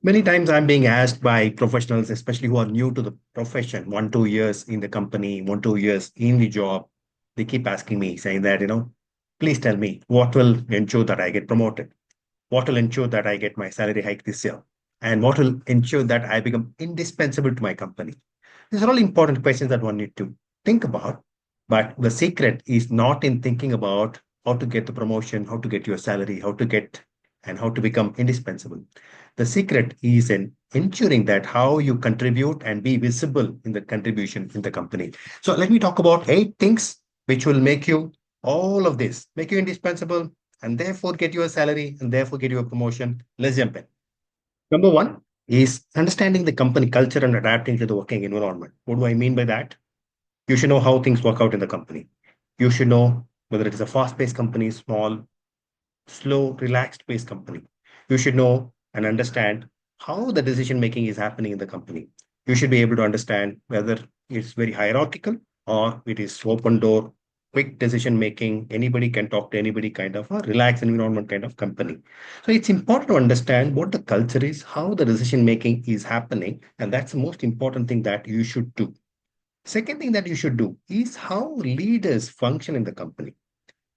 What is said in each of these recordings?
Many times I'm being asked by professionals, especially who are new to the profession, 1, 2 years in the company, 1, 2 years in the job. They keep asking me, saying that, please tell me what will ensure that I get promoted? What will ensure that I get my salary hike this year? And what will ensure that I become indispensable to my company? These are all important questions that one need to think about. But the secret is not in thinking about how to get the promotion, how to get your salary, how to get and how to become indispensable. The secret is in ensuring that how you contribute and be visible in the contribution in the company. So let me talk about 8 things which will make you all of this, make you indispensable and therefore get you a salary and therefore get you a promotion. Let's jump in. Number one is understanding the company culture and adapting to the working environment. What do I mean by that? You should know how things work out in the company. You should know whether it is a fast paced company, small, slow, relaxed paced company. You should know and understand how the decision making is happening in the company. You should be able to understand whether it's very hierarchical or it is open door, quick decision making. Anybody can talk to anybody, kind of a relaxed environment kind of company. So it's important to understand what the culture is, how the decision making is happening. And that's the most important thing that you should do. Second thing that you should do is how leaders function in the company.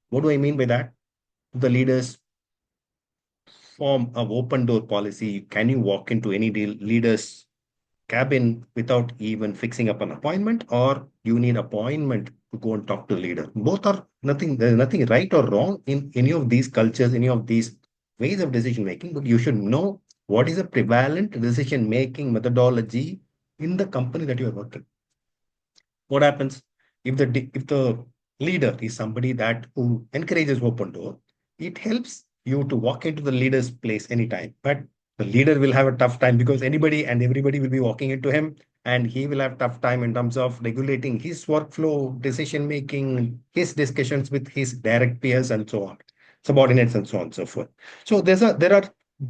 What do I mean by that? The leaders form an open door policy. Can you walk into any leader's cabin without even fixing up an appointment, or you need appointment to go and talk to the leader? Both are nothing. There's nothing right or wrong in any of these cultures, any of these ways of decision making. But you should know what is a prevalent decision making methodology in the company that you are working. What happens if the leader is somebody that who encourages open door? It helps you to walk into the leader's place anytime, but the leader will have a tough time because anybody and everybody will be walking into him, and he will have tough time in terms of regulating his workflow, decision making, his discussions with his direct peers, and so on, subordinates, and so on and so forth. So there are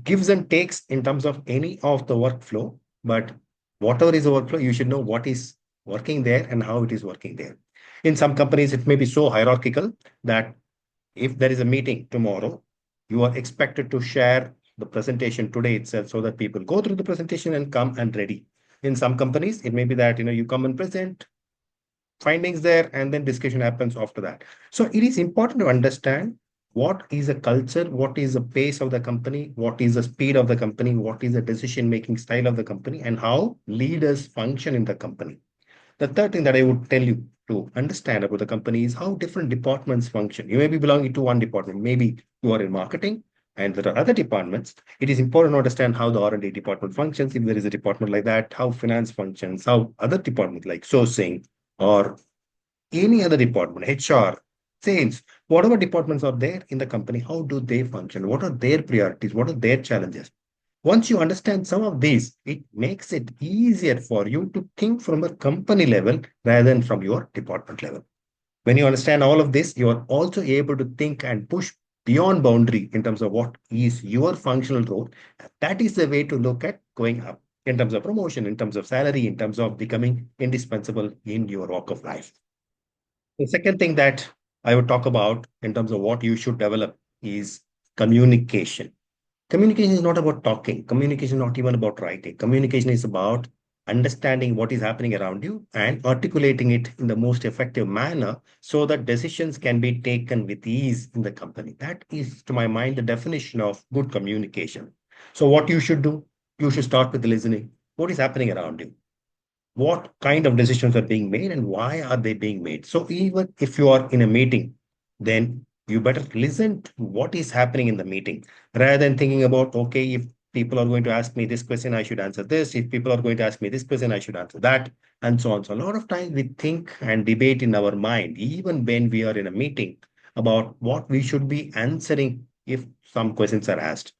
gives and takes in terms of any of the workflow, but whatever is the workflow, you should know what is working there and how it is working there. In some companies, it may be so hierarchical that if there is a meeting tomorrow, you are expected to share the presentation today itself so that people go through the presentation and come and ready. In some companies, it may be that you come and present findings there and then discussion happens after that. So it is important to understand what is the culture, what is the pace of the company, what is the speed of the company, what is the decision making style of the company, and how leaders function in the company. The third thing that I would tell you to understand about the company is how different departments function. You may be belonging to one department. Maybe you are in marketing and there are other departments. It is important to understand how the R&D department functions. If there is a department like that, how finance functions, how other departments like sourcing or any other department, HR, sales, whatever departments are there in the company, how do they function? What are their priorities? What are their challenges? Once you understand some of these, it makes it easier for you to think from a company level rather than from your department level. When you understand all of this, you are also able to think and push beyond boundary in terms of what is your functional role. That is the way to look at going up in terms of promotion, in terms of salary, in terms of becoming indispensable in your walk of life. The second thing that I would talk about in terms of what you should develop is communication. Communication is not about talking. Communication is not even about writing. Communication is about understanding what is happening around you and articulating it in the most effective manner so that decisions can be taken with ease in the company. That is, to my mind, the definition of good communication. So, what you should do, you should start with listening. What is happening around you? What kind of decisions are being made and why are they being made? So even if you are in a meeting, then you better listen to what is happening in the meeting rather than thinking about, okay, if people are going to ask me this question, I should answer this. If people are going to ask me this question, I should answer that, and so on. So a lot of times we think and debate in our mind, even when we are in a meeting, about what we should be answering if some questions are asked.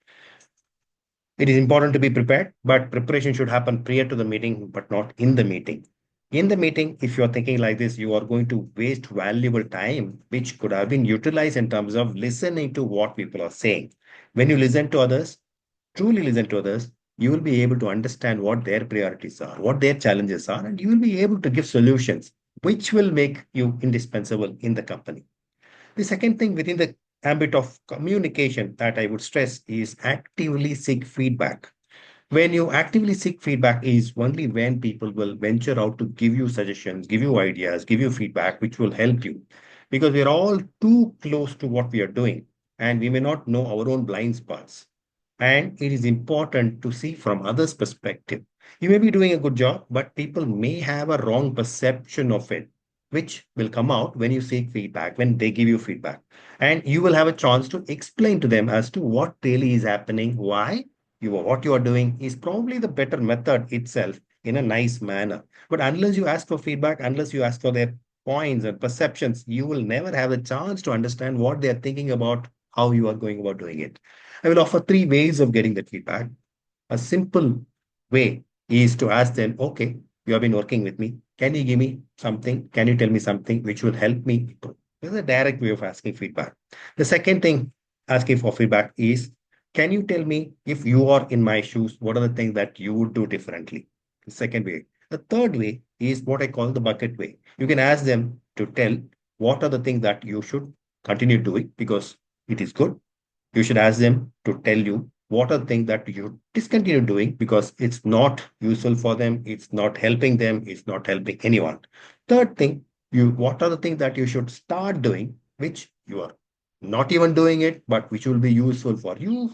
It is important to be prepared, but preparation should happen prior to the meeting, but not in the meeting. In the meeting, if you're thinking like this, you are going to waste valuable time, which could have been utilized in terms of listening to what people are saying. When you listen to others, truly listen to others, you will be able to understand what their priorities are, what their challenges are, and you will be able to give solutions, which will make you indispensable in the company. The second thing within the ambit of communication that I would stress is actively seek feedback. When you actively seek feedback is only when people will venture out to give you suggestions, give you ideas, give you feedback, which will help you. Because we're all too close to what we are doing and we may not know our own blind spots. And it is important to see from others' perspective. You may be doing a good job, but people may have a wrong perception of it, which will come out when you seek feedback, when they give you feedback. And you will have a chance to explain to them as to what really is happening, why what you are doing is probably the better method itself in a nice manner. But unless you ask for feedback, unless you ask for their points and perceptions, you will never have the chance to understand what they are thinking about, how you are going about doing it. I will offer three ways of getting that feedback. A simple way is to ask them, okay, you have been working with me. Can you give me something? Can you tell me something which will help me improve? This is a direct way of asking feedback. The second thing asking for feedback is, can you tell me if you are in my shoes, what are the things that you would do differently? The second way. The third way is what I call the bucket way. You can ask them to tell what are the things that you should continue doing because it is good. You should ask them to tell you what are the things that you discontinue doing because it's not useful for them, it's not helping them, it's not helping anyone. Third thing, you what are the things that you should start doing, which you are not even doing it, but which will be useful for you,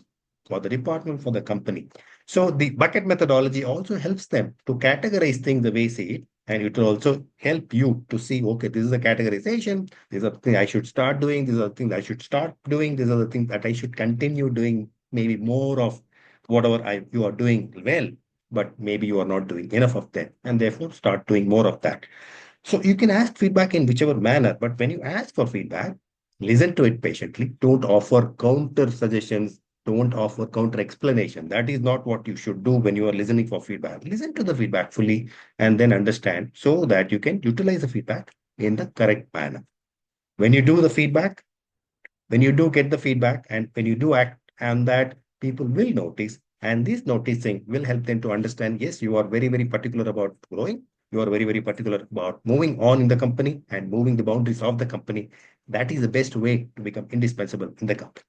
for the department, for the company. So the bucket methodology also helps them to categorize things the way they see it, and it will also help you to see, okay, this is the categorization, these are the things I should start doing. These are the things I should start doing. These are the things that I should continue doing. Maybe more of whatever you are doing well, but maybe you are not doing enough of that. And therefore, start doing more of that. So you can ask feedback in whichever manner. But when you ask for feedback, listen to it patiently. Don't offer counter suggestions. Don't offer counter explanation. That is not what you should do when you are listening for feedback. Listen to the feedback fully and then understand so that you can utilize the feedback in the correct manner. When you do the feedback, when you do get the feedback and when you do act on that, people will notice. And this noticing will help them to understand, yes, you are very, very particular about growing. You are very, very particular about moving on in the company and moving the boundaries of the company. That is the best way to become indispensable in the company.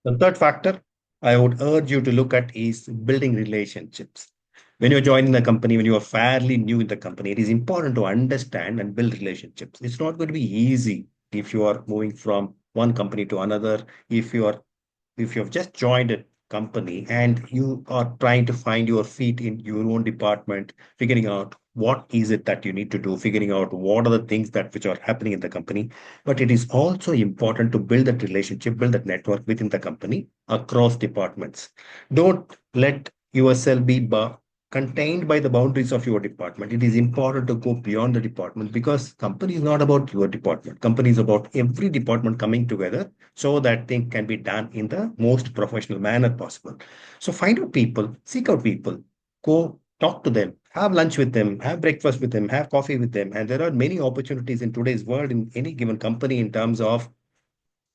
The third factor I would urge you to look at is building relationships. When you're joining the company, when you are fairly new in the company, it is important to understand and build relationships. It's not going to be easy if you are moving from one company to another. If you've just joined a company and you are trying to find your feet in your own department, figuring out what is it that you need to do, figuring out what are the things that which are happening in the company. But it is also important to build that relationship, build that network within the company across departments. Don't let yourself be contained by the boundaries of your department. It is important to go beyond the department because company is not about your department. Company is about every department coming together so that thing can be done in the most professional manner possible. So find out people, seek out people, go talk to them, have lunch with them, have breakfast with them, have coffee with them. And there are many opportunities in today's world in any given company in terms of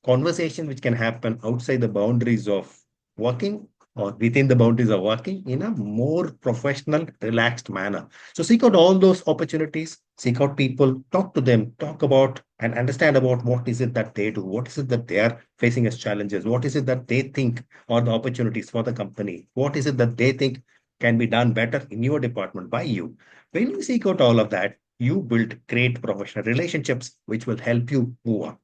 conversation which can happen outside the boundaries of working or within the boundaries of working in a more professional, relaxed manner. So seek out all those opportunities, seek out people, talk to them, talk about and understand about what is it that they do, what is it that they are facing as challenges, what is it that they think are the opportunities for the company, what is it that they think can be done better in your department by you. When you seek out all of that, you build great professional relationships which will help you move on.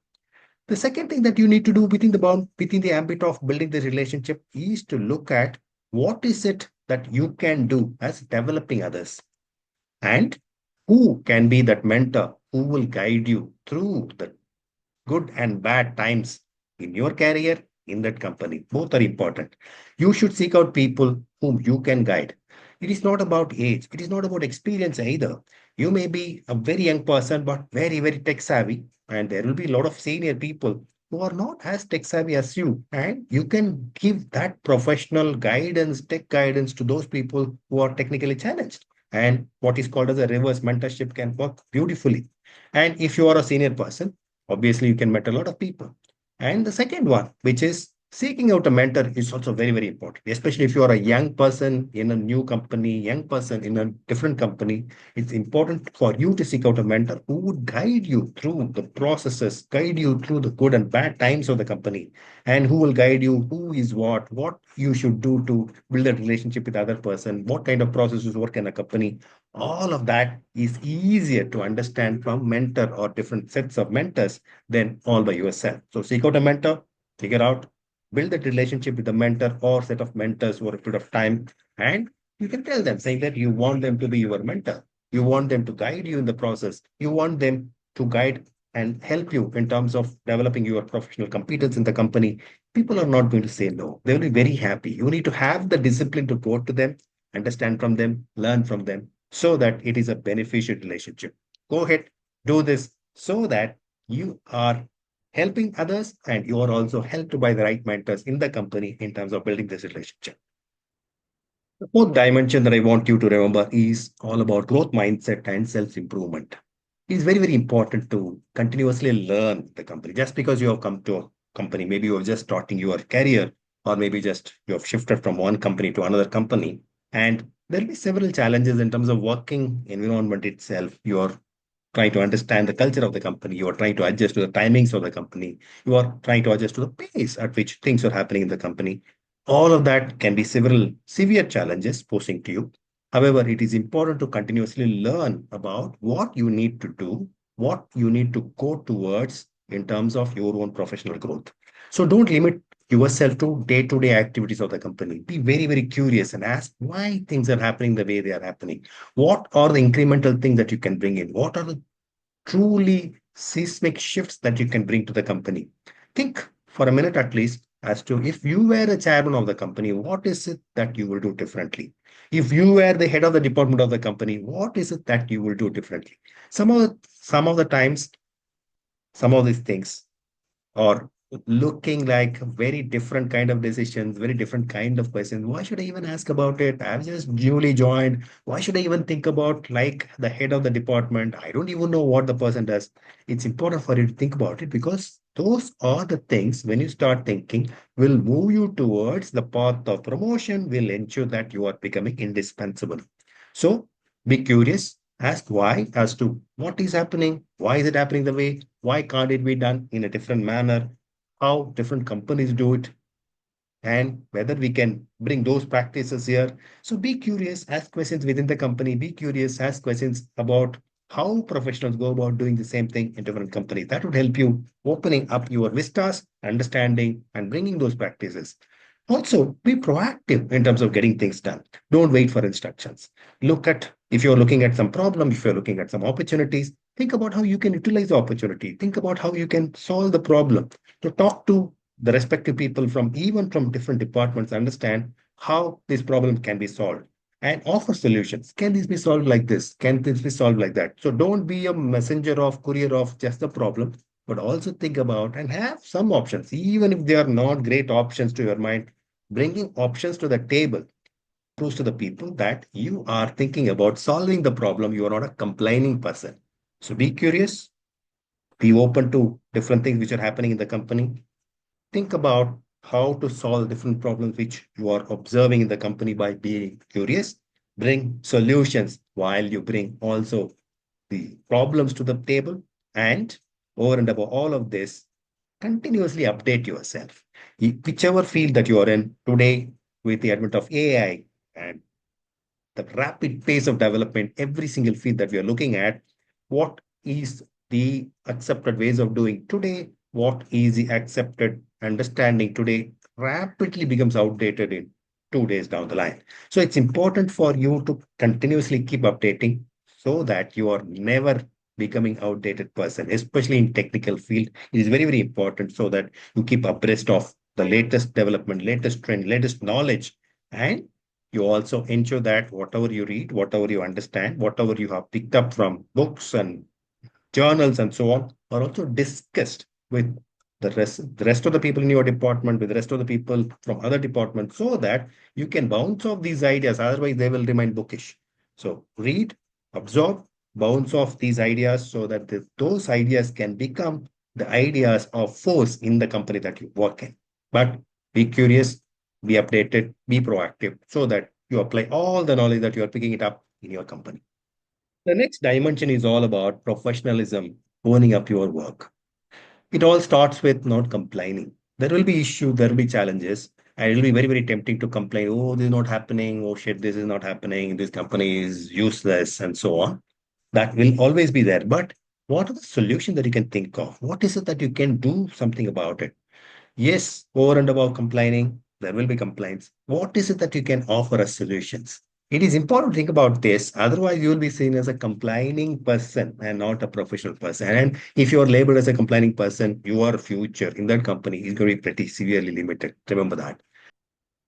The second thing that you need to do within the ambit of building the relationship is to look at what is it that you can do as developing others and who can be that mentor who will guide you through the good and bad times in your career in that company. Both are important. You should seek out people whom you can guide. It is not about age, it is not about experience either. You may be a very young person, but very, very tech savvy, and there will be a lot of senior people who are not as tech savvy as you. And you can give that professional guidance, tech guidance to those people who are technically challenged. And what is called as a reverse mentorship can work beautifully. And if you are a senior person, obviously, you can meet a lot of people. And the second one, which is Seeking out a mentor is also very, very important, especially if you are a young person in a new company, young person in a different company. It's important for you to seek out a mentor who would guide you through the processes, guide you through the good and bad times of the company, and who will guide you who is what you should do to build a relationship with the other person, what kind of processes work in a company. All of that is easier to understand from mentor or different sets of mentors than all by yourself. So seek out a mentor, figure out, build that relationship with the mentor or set of mentors over a period of time. And you can tell them, saying that you want them to be your mentor. You want them to guide you in the process. You want them to guide and help you in terms of developing your professional competence in the company. People are not going to say no. They will be very happy. You need to have the discipline to go to them, understand from them, learn from them, so that it is a beneficial relationship. Go ahead, do this so that you are helping others, and you are also helped by the right mentors in the company in terms of building this relationship. The fourth dimension that I want you to remember is all about growth mindset and self-improvement. It's very, very important to continuously learn the company. Just because you have come to a company, maybe you are just starting your career, or maybe just you have shifted from one company to another company, and there'll be several challenges in terms of working environment itself. You're trying to understand the culture of the company. You are trying to adjust to the timings of the company. You are trying to adjust to the pace at which things are happening in the company. All of that can be several severe challenges posing to you. However, it is important to continuously learn about what you need to do, what you need to go towards in terms of your own professional growth. So don't limit yourself to day-to-day activities of the company. Be very, very curious and ask why things are happening the way they are happening. What are the incremental things that you can bring in? What are the truly seismic shifts that you can bring to the company? Think for a minute at least as to, if you were a chairman of the company, what is it that you will do differently? If you were the head of the department of the company, what is it that you will do differently? Some of the times, some of these things or looking like very different kind of decisions, very different kind of questions. Why should I even ask about it? I've just newly joined. Why should I even think about like the head of the department? I don't even know what the person does. It's important for you to think about it, because those are the things, when you start thinking, will move you towards the path of promotion, will ensure that you are becoming indispensable. So be curious, ask why as to what is happening, why is it happening the way, why can't it be done in a different manner, how different companies do it, and whether we can bring those practices here. So be curious, ask questions within the company, be curious, ask questions about how professionals go about doing the same thing in different companies. That would help you opening up your vistas, understanding, and bringing those practices. Also, be proactive in terms of getting things done. Don't wait for instructions. Look at, if you're looking at some problem, if you're looking at some opportunities, think about how you can utilize the opportunity. Think about how you can solve the problem. To talk to the respective people from even from different departments, understand how this problem can be solved and offer solutions. Can this be solved like this? Can this be solved like that? So don't be a messenger of courier of just the problem, but also think about and have some options, even if they are not great options to your mind. Bringing options to the table proves to the people that you are thinking about solving the problem. You are not a complaining person. So be curious, be open to different things which are happening in the company. Think about how to solve different problems which you are observing in the company by being curious. Bring solutions while you bring also the problems to the table. And over and above all of this, continuously update yourself. Whichever field that you are in today, with the advent of AI and the rapid pace of development, every single field that we are looking at, what is the accepted ways of doing today, what is the accepted understanding today, rapidly becomes outdated in 2 days down the line. So it's important for you to continuously keep updating so that you are never becoming outdated person, especially in technical field. It is very, very important so that you keep abreast of the latest development, latest trend, latest knowledge, and you also ensure that whatever you read, whatever you understand, whatever you have picked up from books and journals and so on, are also discussed with the rest of the people in your department, with the rest of the people from other departments, so that you can bounce off these ideas. Otherwise, they will remain bookish. So read, absorb, bounce off these ideas so that those ideas can become the ideas of force in the company that you work in. But Be curious, be updated, be proactive so that you apply all the knowledge that you are picking it up in your company. The next dimension is all about professionalism, owning up your work. It all starts with not complaining. There will be issues, there will be challenges, and it will be very, very tempting to complain. Oh, this is not happening. Oh, shit, this is not happening. This company is useless, and so on. That will always be there. But what are the solutions that you can think of? What is it that you can do something about it? Yes, over and above complaining, there will be complaints. What is it that you can offer as solutions? It is important to think about this. Otherwise, you will be seen as a complaining person and not a professional person. And if you are labeled as a complaining person, your future in that company is going to be pretty severely limited. Remember that.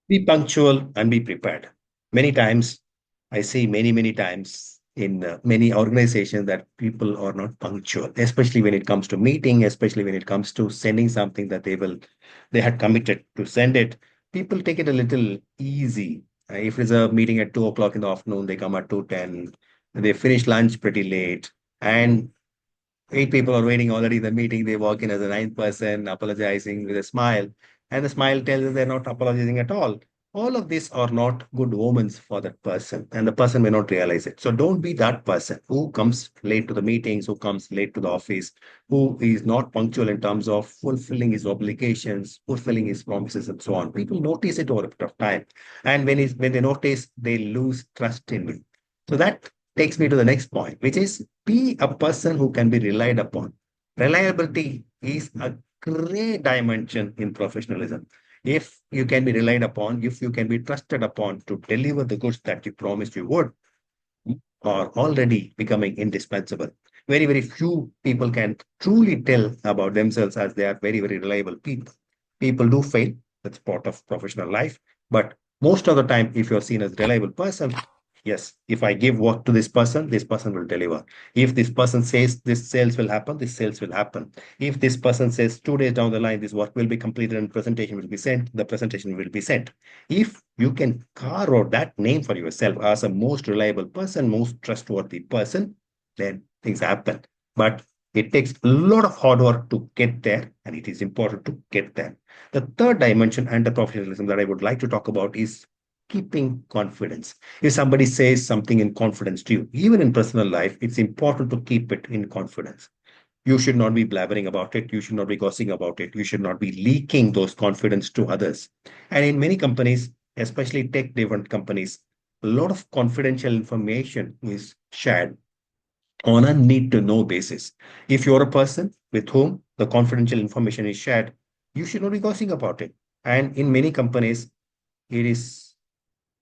Be punctual and be prepared. Many times, I see many times in many organizations that people are not punctual, especially when it comes to meeting, especially when it comes to sending something that they had committed to send it. People take it a little easy. If it's a meeting at 2 o'clock in the afternoon, they come at 2:10. They finish lunch pretty late, and eight people are waiting already in the meeting. They walk in as a ninth person, apologizing with a smile, and the smile tells us they're not apologizing at all. All of these are not good omens for that person, and the person may not realize it. So don't be that person who comes late to the meetings, who comes late to the office, who is not punctual in terms of fulfilling his obligations, fulfilling his promises, and so on. People notice it over a bit of time, and when they notice, they lose trust in you. So that takes me to the next point, which is be a person who can be relied upon. Reliability is a great dimension in professionalism. If you can be relied upon, if you can be trusted upon to deliver the goods that you promised you would, are already becoming indispensable. Very few people can truly tell about themselves as they are very reliable people. People do fail. That's part of professional life. But most of the time, if you're seen as a reliable person, yes, if I give work to this person will deliver. If this person says this sales will happen, this sales will happen. If this person says 2 days down the line, this work will be completed and presentation will be sent, the presentation will be sent. If you can carve out that name for yourself as a most reliable person, most trustworthy person, then things happen. But it takes a lot of hard work to get there, and it is important to get there. The third dimension under professionalism that I would like to talk about is keeping confidence. If somebody says something in confidence to you, even in personal life, it's important to keep it in confidence. You should not be blabbering about it. You should not be gossiping about it. You should not be leaking those confidence to others. And in many companies, especially tech-driven companies, a lot of confidential information is shared on a need to know basis. If you're a person with whom the confidential information is shared, you should not be gossiping about it. And in many companies, it is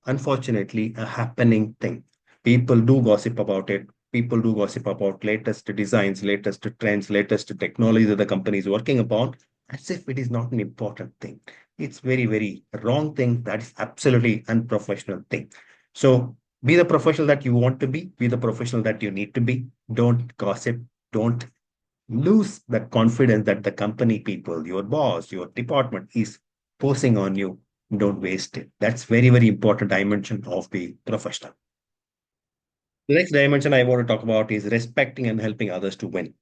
unfortunately a happening thing. People do gossip about it. People do gossip about latest designs, latest trends, latest technology that the company is working upon, as if it is not an important thing. It's very wrong thing. That is absolutely unprofessional thing. So be the professional that you want to be the professional that you need to be. Don't gossip. Don't lose that confidence that the company people, your boss, your department is posing on you. Don't waste it. That's very important dimension of the professional. The next dimension I want to talk about is respecting and helping others to win.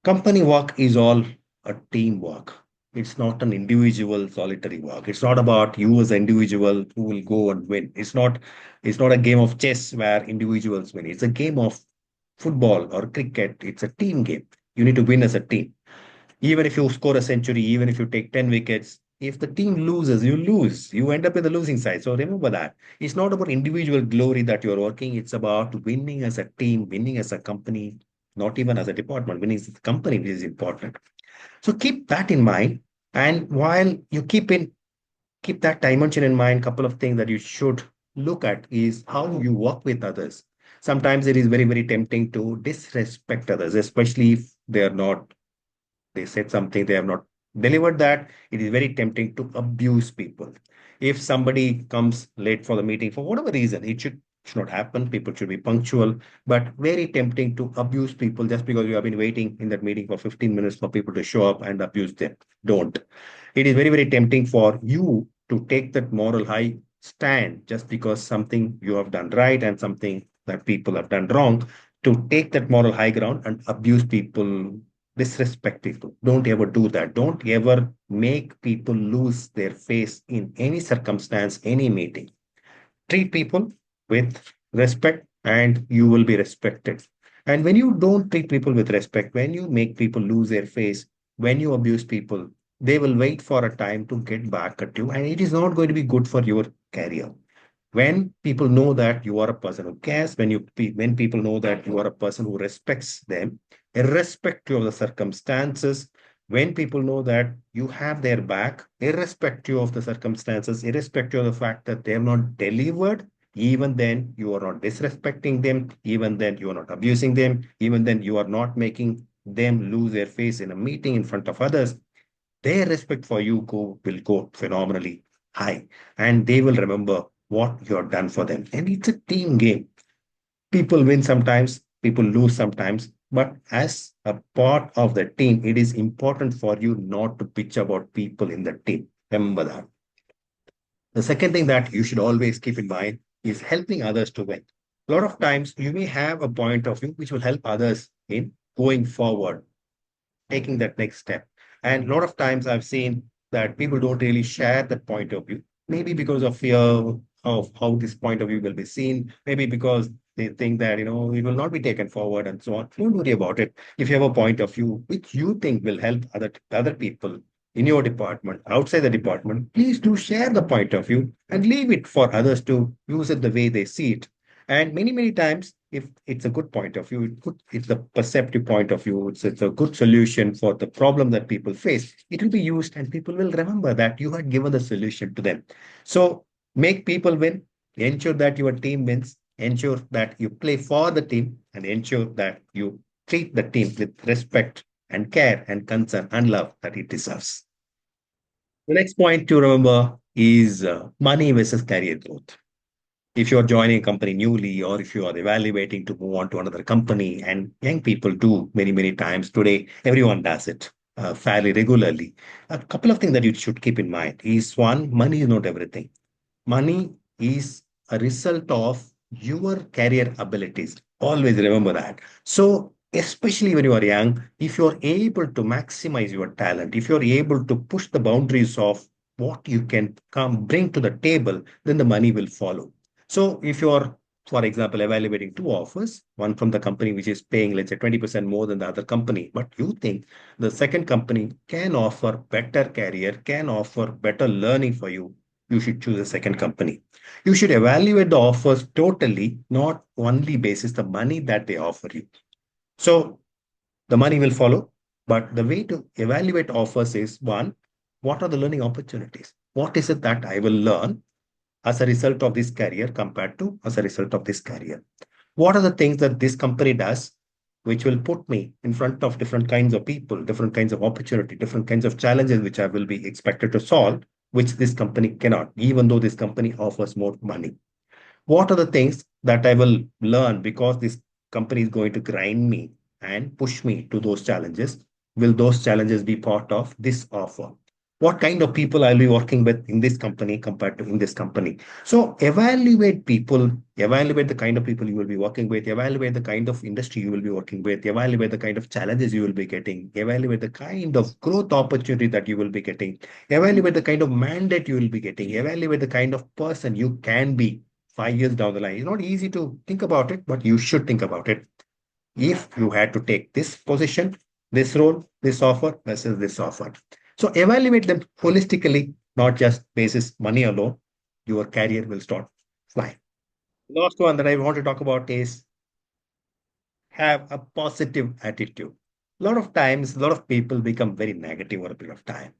Company work is all a teamwork. It's not an individual solitary work. It's not about you as an individual who will go and win. It's not a game of chess where individuals win. It's a game of football or cricket. It's a team game. You need to win as a team. Even if you score a century, even if you take 10 wickets, if the team loses, you lose. You end up in the losing side. So remember that. It's not about individual glory that you're working. It's about winning as a team, winning as a company, not even as a department, winning as a company, which is important. So keep that in mind. And while you keep that dimension in mind, couple of things that you should look at is how you work with others. Sometimes it is very tempting to disrespect others, especially if they said something, they have not delivered that. It is very tempting to abuse people. If somebody comes late for the meeting for whatever reason, should not happen. People should be punctual, but very tempting to abuse people just because you have been waiting in that meeting for 15 minutes for people to show up and abuse them. Don't. It is very tempting for you to take that moral high stand just because something you have done right and something that people have done wrong, to take that moral high ground and abuse people disrespect people. Don't ever do that. Don't ever make people lose their face in any circumstance, any meeting. Treat people with respect and you will be respected. And when you don't treat people with respect, when you make people lose their face, when you abuse people, they will wait for a time to get back at you. And it is not going to be good for your career. When people know that you are a person who cares, when people know that you are a person who respects them, irrespective of the circumstances, when people know that you have their back, irrespective of the circumstances, irrespective of the fact that they have not delivered, even then you are not disrespecting them, even then you are not abusing them, even then you are not making them lose their face in a meeting in front of others, their respect for you will go phenomenally high, and they will remember what you have done for them. And it's a team game. People win sometimes, people lose sometimes, but as a part of the team, it is important for you not to bitch about people in the team. Remember that. The second thing that you should always keep in mind is helping others to win. A lot of times you may have a point of view which will help others in going forward, taking that next step. And a lot of times I've seen that people don't really share that point of view, maybe because of fear of how this point of view will be seen, maybe because they think that, it will not be taken forward and so on. Don't worry about it. If you have a point of view which you think will help other people in your department, outside the department, please do share the point of view and leave it for others to use it the way they see it. And many, many times, if it's a good point of view, it's a perceptive point of view, it's a good solution for the problem that people face, it will be used and people will remember that you had given the solution to them. So make people win, ensure that your team wins, ensure that you play for the team, and ensure that you treat the team with respect and care and concern and love that it deserves. The next point to remember is money versus career growth. If you're joining a company newly or if you are evaluating to move on to another company, and young people do many, many times today, everyone does it fairly regularly. A couple of things that you should keep in mind is one, money is not everything. Money is a result of your career abilities. Always remember that. So, especially when you are young, if you're able to maximize your talent, if you're able to push the boundaries of what you can come bring to the table, then the money will follow. So, if you're, for example, evaluating two offers, one from the company which is paying, let's say, 20% more than the other company, but you think the second company can offer better career, can offer better learning for you, you should choose a second company. You should evaluate the offers totally, not only basis the money that they offer you. So the money will follow, but the way to evaluate offers is one, what are the learning opportunities? What is it that I will learn as a result of this career compared to as a result of this career? What are the things that this company does which will put me in front of different kinds of people, different kinds of opportunity, different kinds of challenges which I will be expected to solve, which this company cannot, even though this company offers more money? What are the things that I will learn because this company is going to grind me and push me to those challenges? Will those challenges be part of this offer? What kind of people I'll be working with in this company compared to in this company? So evaluate people, evaluate the kind of people you will be working with, evaluate the kind of industry you will be working with, evaluate the kind of challenges you will be getting, evaluate the kind of growth opportunity that you will be getting, evaluate the kind of mandate you will be getting, evaluate the kind of person you can be 5 years down the line. It's not easy to think about it, but you should think about it. If you had to take this position, this role, this offer versus this offer. So evaluate them holistically, not just basis money alone. Your career will start flying. Last one that I want to talk about is have a positive attitude. A lot of times, a lot of people become very negative over a period of time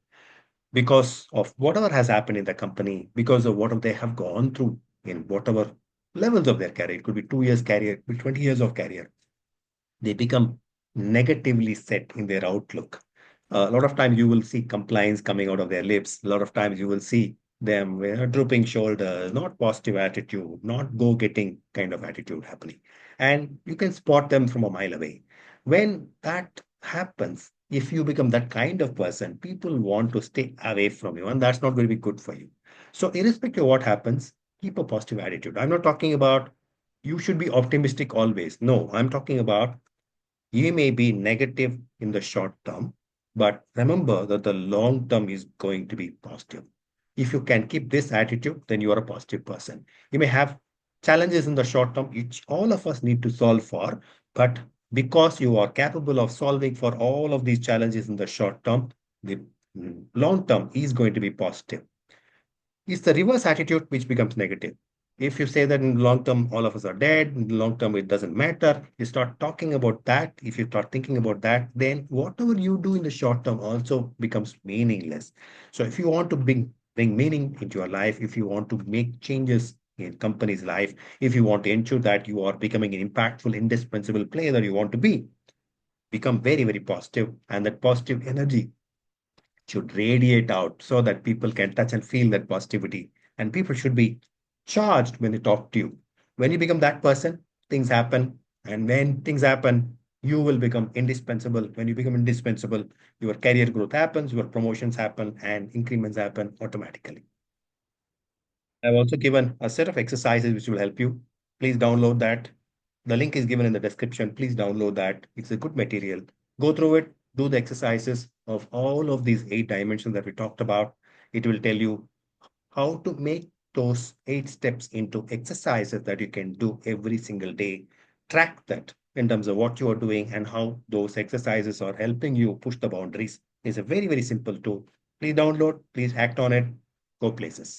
because of whatever has happened in the company, because of what they have gone through in whatever levels of their career. It could be 2 years career, it could be 20 years of career. They become negatively set in their outlook. A lot of times you will see compliance coming out of their lips. A lot of times you will see them with drooping shoulders, not positive attitude, not go-getting kind of attitude happening. And you can spot them from a mile away. When that happens, if you become that kind of person, people want to stay away from you, and that's not going to be good for you. So, irrespective of what happens, keep a positive attitude. I'm not talking about you should be optimistic always. No, I'm talking about You may be negative in the short term, but remember that the long term is going to be positive. If you can keep this attitude, then you are a positive person. You may have challenges in the short term, which all of us need to solve for, but because you are capable of solving for all of these challenges in the short term, the long term is going to be positive. It's the reverse attitude which becomes negative. If you say that in the long term, all of us are dead, in the long term, it doesn't matter, you start talking about that. If you start thinking about that, then whatever you do in the short term also becomes meaningless. So if you want to bring meaning into your life, if you want to make changes in company's life, if you want to ensure that you are becoming an impactful, indispensable player that you want to be, become very, very positive, and that positive energy should radiate out so that people can touch and feel that positivity. And people should be charged when they talk to you. When you become that person, things happen. And when things happen, you will become indispensable. When you become indispensable, your career growth happens, your promotions happen, and increments happen automatically. I've also given a set of exercises which will help you. Please download that. The link is given in the description. Please download that. It's a good material. Go through it, do the exercises of all of these 8 dimensions that we talked about. It will tell you how to make those 8 steps into exercises that you can do every single day. Track that in terms of what you are doing and how those exercises are helping you push the boundaries. It's a very, very simple tool. Please download, please act on it, go places.